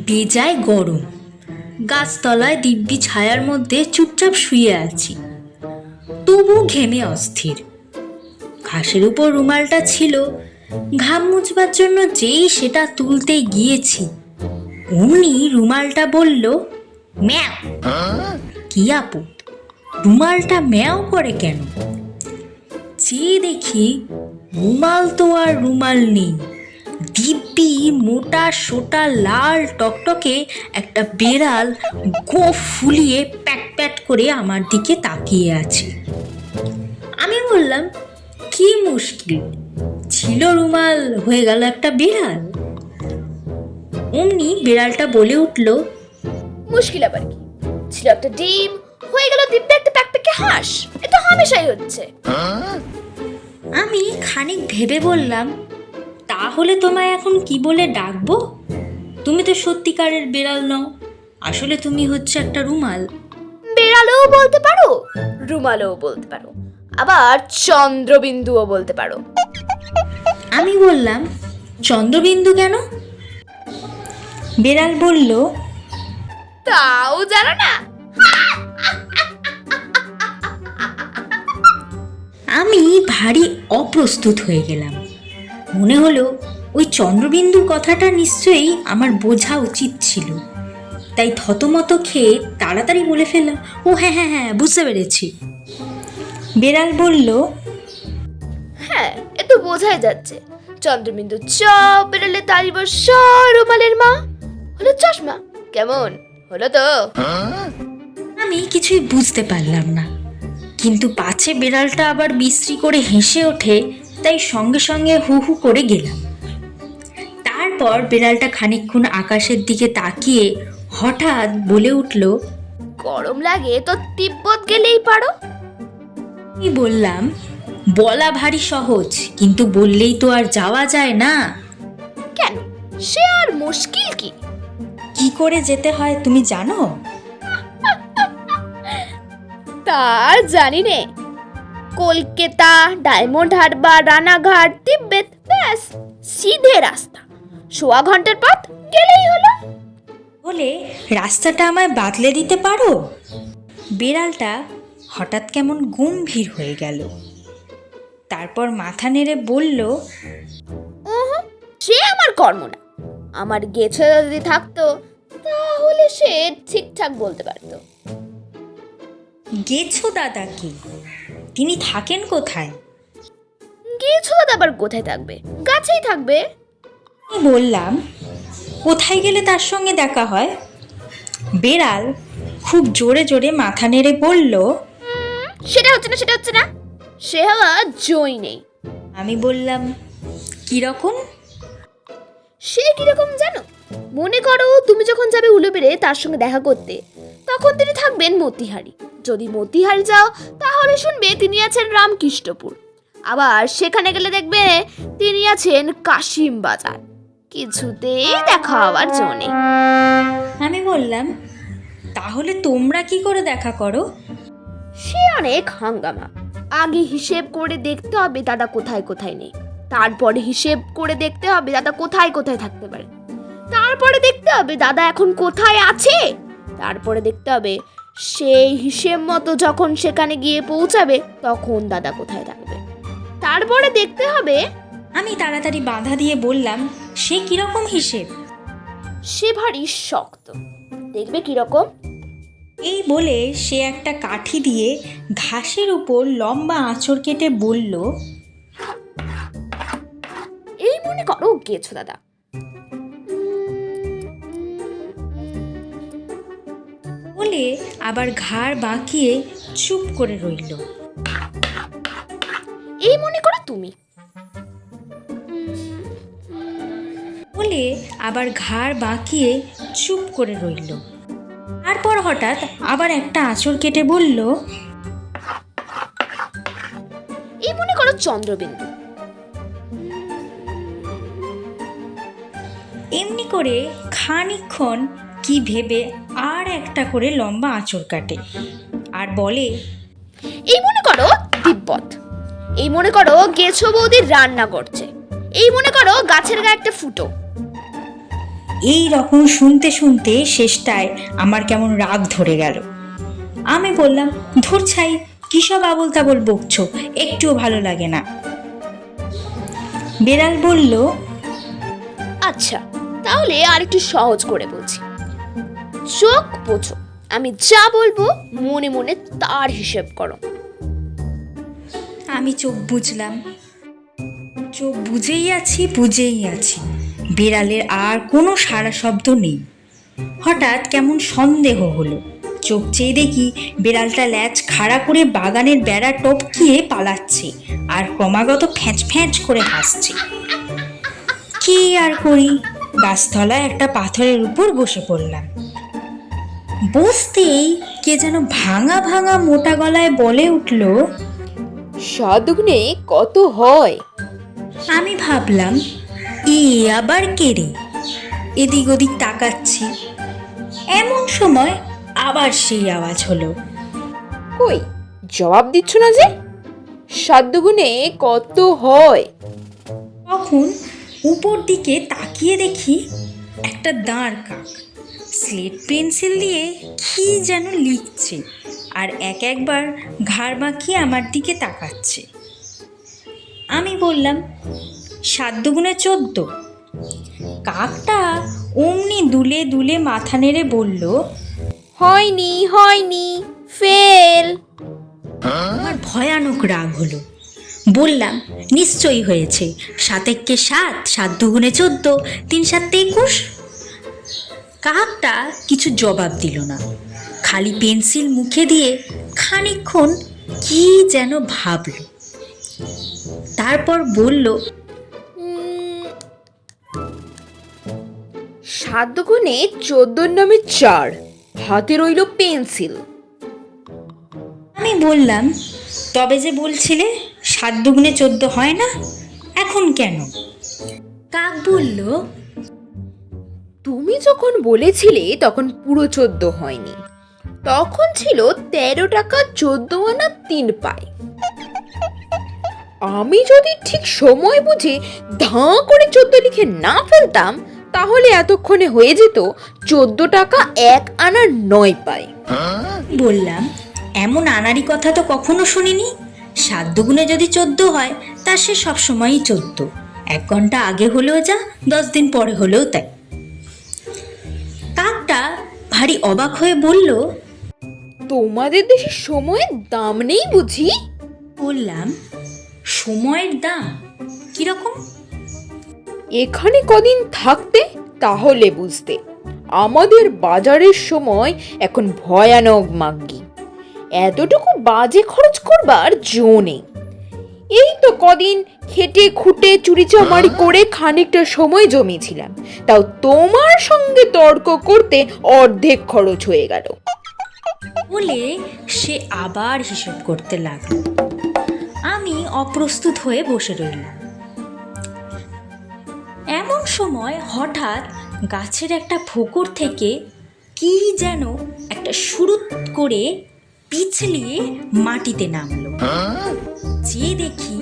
বেজায় গরম। গাছতলায় দিব্যি ছায়ার মধ্যে চুপচাপ শুয়ে আছি, তবু ঘেমে অস্থির। ঘাসের উপর রুমালটা ছিল, ঘাম মুছবার জন্য যেই সেটা তুলতে গিয়েছি, অমনি রুমালটা বলল ম্যাও। কি আপু, রুমালটা ম্যাও করে কেন? চেয়ে দেখি রুমাল তো আর রুমাল নেই, দিব্যি মোটা সোটা লাল টকটকে একটা বেড়াল গোঁফ ফুলিয়ে প্যাট প্যাট করে আমার দিকে তাকিয়ে আছে। আমি বললাম, কি মুশকিল, ছিল রুমাল, হয়ে গেল একটা বেড়াল। অমনি বেড়ালটা বলে উঠল, মুশকিল আবার কি, ছিল একটা ডিম, হয়ে গেল দিব্যি একটা প্যাকপ্যাকে হাঁস। এটা হামেশাই হচ্ছে। আমি খানিক ভেবে বললাম, তাহলে তোমায় এখন কি বলে ডাকবো? তুমি তো সত্যিকারের বেড়াল নও, আসলে তুমি হচ্ছে একটা রুমাল। বেড়ালও বলতে পারো, রুমালও বলতে পারো, আবার চন্দ্রবিন্দুও বলতে পারো। আমি বললাম, চন্দ্রবিন্দু কেন? বেড়াল বলল, তাও জানো না? আমি ভারী অপ্রস্তুত হয়ে গেলাম। মনে হলো ওই চন্দ্রবিন্দুর কথাটা নিশ্চয়ই আমার বোঝা উচিত ছিল, তাই থতমত খেয়ে তাড়াতাড়ি বলে ফেললাম, ও হ্যাঁ হ্যাঁ হ্যাঁ, বুঝতে পেরেছি। বেড়াল বলল, হ্যাঁ, এ তো বোঝাই যাচ্ছে। চন্দ্রবিন্দু চ, বেড়ালে তারিব স, রুমালের মা হলো চশমা। কেমন হলো তো? আমি কিছুই বুঝতে পারলাম না, কিন্তু পাছে বেড়ালটা আবার বিশ্রী করে হেসে ওঠে, তাই সঙ্গে সঙ্গে হু হু করে গেলাম। তারপর বেড়ালটা খানিকক্ষণ আকাশের দিকে তাকিয়ে হঠাৎ বলে উঠল, গরম লাগে তো তিব্বত গেলেই পারো। আমি বললাম, বলা ভারী সহজ, কিন্তু বললেই তো আর যাওয়া যায় না। কেন, সে আর মুশকিল কি? কি করে যেতে হয় তুমি জানো? তা জানি নে। কলকাতা, ডায়মন্ড হারবার, রানাঘাট, তিব্বত, ব্যাস সিধে রাস্তা, 1.25 ঘন্টার পথ গেলেই হলো। বলে রাস্তাটা আমায় বাতলে দিতে পারো? বেড়ালটা হঠাৎ কেমন গম্ভীর হয়ে গেল, তারপর মাথা নেড়ে বলল, ওহো, সে আমার কর্ম না। আমার গেছো যদি থাকতো তাহলে সে ঠিকঠাক বলতে পারতো। গেছো দাদা কি? তিনি থাকেন কোথায়? গেছো আবার কোথায় থাকবে? গাছেই থাকবে। আমি বললাম, কোথায় গেলে তার সঙ্গে দেখা হয়? বেড়াল খুব জোরে জোরে মাথা নেড়ে বলল, সেটা হচ্ছে না, সেটা হচ্ছে না, সে হওয়া জয় নেই। আমি বললাম, কিরকম? সে কিরকম জানো? মনে করো তুমি যখন যাবে উলুবেড়ে তার সঙ্গে দেখা করতে, তখন তিনি থাকবেন মতিহারি। যদি মতিহারি যাও তাহলে শুনবে তিনি আছেন রামকৃষ্ণপুর। আবার সেখানে গেলে দেখবে তিনি আছেন কাশিম বাজার। কিছুতেই দেখা হওয়ার জো নেই। আমি বললাম, তাহলে তোমরা কি করে দেখা করো? সে অনেক হাঙ্গামা। আগে হিসেব করে দেখতে হবে দাদা কোথায় কোথায় নেই, তারপরে হিসেব করে দেখতে হবে দাদা কোথায় কোথায় থাকতে পারে, তারপরে দেখতে হবে দাদা এখন কোথায় আছে, তারপরে দেখতে হবে সেই হিসেব মতো যখন সেখানে গিয়ে পৌঁছাবে তখন দাদা কোথায় থাকবে, তারপরে দেখতে হবে। আমি তাড়াতাড়ি বাধা দিয়ে বললাম, সে কিরকম হিসেব? সে ভারী শক্ত, দেখবে কিরকম। এই বলে সে একটা কাঠি দিয়ে ঘাসের উপর লম্বা আঁচড় কেটে বলল, এই মনে করো গেছো দাদা। বলে আবার ঘাড় বাঁকিয়ে চুপ করে রইল। এই মনে করো তুমি। বলে আবার ঘাড় বাঁকিয়ে চুপ করে রইল। তারপর হঠাৎ আবার একটা আঁচড় কেটে বলল, এই মনে করো চন্দ্রবিন্দু। এমনি করে খানিকক্ষণ কি ভেবে আর একটা করে লম্বা আঁচড় কাটে আর বলে, এই মনে করো তিব্বত। এই মনে করো গেছো বৌদি রান্না করছে। এই মনে করো গাছের গায়ে একটা ফুটো। এই রকম শুনতে শুনতে শেষটায় আমার কেমন রাগ ধরে গেল। আমি বললাম, ধুর ছাই, কী সব আবোল তাবোল বকছো, একটুও ভালো লাগে না। বেড়াল বলল, আচ্ছা, তাহলে আর একটু সহজ করে বলছি। চোখ বোঝো, আমি যা বলবো মনে মনে তার হিসেব করো। আমি চোখ বুঝলাম, চোখ বুঝেই আছি। বিড়ালের আর কোনো সাড়া শব্দ নেই। হঠাৎ কেমন সন্দেহ হলো। চোখ চেয়ে দেখি বিড়ালটা ল্যাজ খাড়া করে বাগানের বেড়া টপকিয়ে পালাচ্ছে আর ক্রমাগত ফ্যাঁচ ফ্যাঁচ করে হাসছে। কি আর করি, গাছতলায় একটা পাথরের উপর বসে পড়লাম। বসতেই কে যেন ভাঙা ভাঙা মোটা গলায় বলে উঠল, 7 দুগুণে কত হয়? আমি ভাবলাম, এ আবার কে রে? এদিক ওদিক তাকাচ্ছি। এমন সময় আবার সেই আওয়াজ হলো। কই, জবাব দিচ্ছ না যে? 7 দুগুণে কত হয়? তখন উপর দিকে তাকিয়ে দেখি একটা দাঁড় কাক স্লেট পেন্সিল দিয়ে কি যেন লিখছে আর একবার ঘাড় বাঁকিয়ে আমার দিকে তাকাচ্ছে। আমি বললাম, 7 দুগুণে 14। কাকটা অমনি দুলে দুলে মাথা নেড়ে বলল, হয়নি, ফেল। আমার ভয়ানক রাগ হলো। বললাম, নিশ্চয়ই হয়েছে, 7 একে 7, 7 দুগুণে 14, 3 7 21। কাকটা কিছু জবাব দিল না, খালি পেন্সিল মুখে দিয়ে খানিকক্ষণ কি যেন ভাবল। তারপর বলল, 7 দুগুণে 14 নামে 4, হাতে রইল পেন্সিল। আমি বললাম, তবে যে বলছিলে 7 দুগুণে 14 হয় না, এখন কেন? কাক বলল, তুমি যখন বলেছিলে তখন পুরো 14 হয়নি, তখন ছিল 13 টাকা 14 আনা 3 পাই। আমি যদি ঠিক সময় বুঝে ধাঁ করে 14 লিখে না ফেলতাম, তাহলে এতক্ষণে হয়ে যেত 14 টাকা 1 আনা 9 পাই। বললাম, এমন আনারি কথা তো কখনো শুনিনি। 7 দুগুণে যদি 14 হয়, তা সে সবসময়ই 14। 1 ঘন্টা আগে হলেও যা, 10 দিন পরে হলেও তাই। কাকটা ভারী অবাক হয়ে বলল, তোমাদের দেশে সময়ের দাম নেই বুঝি? বললাম, সময়ের দাম কিরকম? এখানে কদিন থাকতে তাহলে বুঝতে। আমাদের বাজারের সময় এখন ভয়ানক মাগ্গি। এতটুকু বাজে খরচ করবার জো নেই। এই তো কদিন খেটে খুঁটে চুরিচামারি করে খানিকটা সময় জমিয়েছিলাম, তাও তোমার সঙ্গে তর্ক করতে অর্ধেক খরচ হয়ে গেল। বলে সে আবার হিসেব করতে লাগলো। আমি অপ্রস্তুত হয়ে বসে রইলাম। এমন সময় হঠাৎ গাছের একটা ফোকর থেকে কি যেন একটা সুরুত করে পিছলিয়ে মাটিতে নামলো। যে দেখি